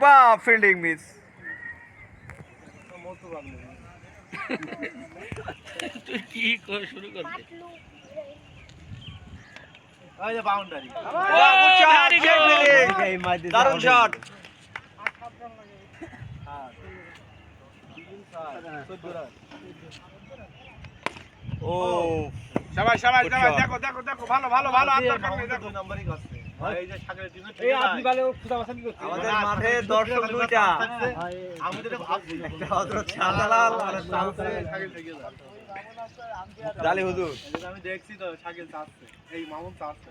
বাহ, fielding miss. তুই কি করে শুরু করলি? বাউন্ডারি, দারুণ শট। ও সবাই সবাই সবাই দেখো দেখো দেখো, ভালো ভালো ভালো, আর দরকার নেই, দেখো। 2 নম্বরই করছে এই যে সাগরের টিমে এই আপনি ভালো খুদাবাসানি করছেন। আমাদের মাঠে দর্শক দুইটা, আমি তো ভাবছি একটা হযরত শাহজালাল আর একটা হচ্ছে সাগর থেকে যায়। জালি হুজুর। আমি দেখছি তো সাগর চাচ্ছে, এই মামুন চাচ্ছে।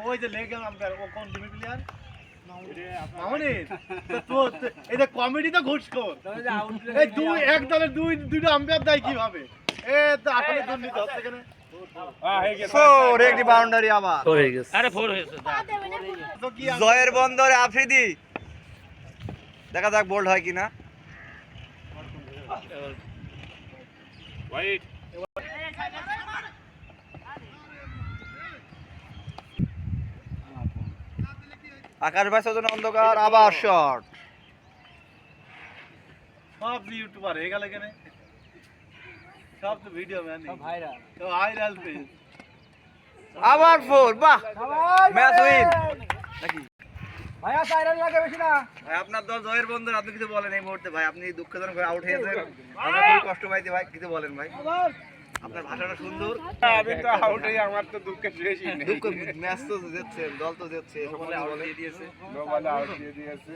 ওই যে লেগে আম্পায়ার, ও কোন টিমের প্লেয়ার? মামুনি তো এই যে কমেডি তো ঘুষখোর। এই দুই এক দলের দুইটা আম্পায়ার দেয় কিভাবে? এ তো আসলে দুর্নীতি হচ্ছে কেন? হয়ে গেছে। ফোর, একটি বাউন্ডারি আবার। আরে 4 হয়েছে। তো কি জয়ের বন্দরে আফ্রিদি, দেখা যাক বোল্ড হয় কিনা। ওয়াইট আকাশ ভাই সজন অন্ধকার, আবার শট। সব ইউটিউবার হয়ে গেল কেন? সব তো ভিডিও ম্যান, তো ভাইরাল পেজ। আবার ফোর, বাহ, ম্যাচ উইন। নাকি ভাইয়া সাইরেন লাগে বেশি না। ভাই আপনার দল জয়ের বন্দর, আপনি কিছু বলেন এই মুহূর্তে ভাই? আপনি দুঃখজনক ভাবে আউট হয়েছেন, আমরা খুবই কষ্ট পাইছি ভাই, কিছু বলেন ভাই? আপনার ভাষাটা সুন্দর। আমি তো আউট হই, আমার তো দুঃখের শেষই নেই। দুঃখ, ম্যাচ তো জিতছেন, দল তো জিতছে, সকলে আউট দিয়ে দিয়েছে। নো বলে আউট দিয়ে দিয়েছে।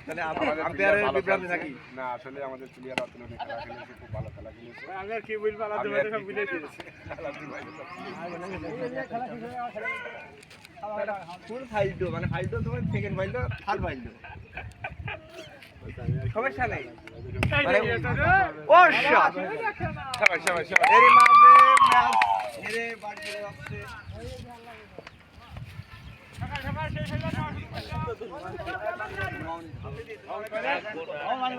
তাহলে আমাদের আম্পায়ারের player ভালো বিভ্রান্তি খেলছে। নাকি? না, আসলে আমাদের প্লেয়ার অতুলনীয় খেলা খেলেছে, খুব ভালো খেলা খেলেছে। আমি আর কি বলবো, আলাদা ভাবে সব মিলে দিয়েছে। ফুল ফাইলটো, মানে ফাইলটো তোমার সেকেন্ড ফাইলটো, থার্ড ফাইলটো, সমস্যা নেই। মানে ও শট, সবাই সবাই সবাই। এরই মাঝে ম্যাচ হেরে বাড়ি চলে যাচ্ছে। ও মানে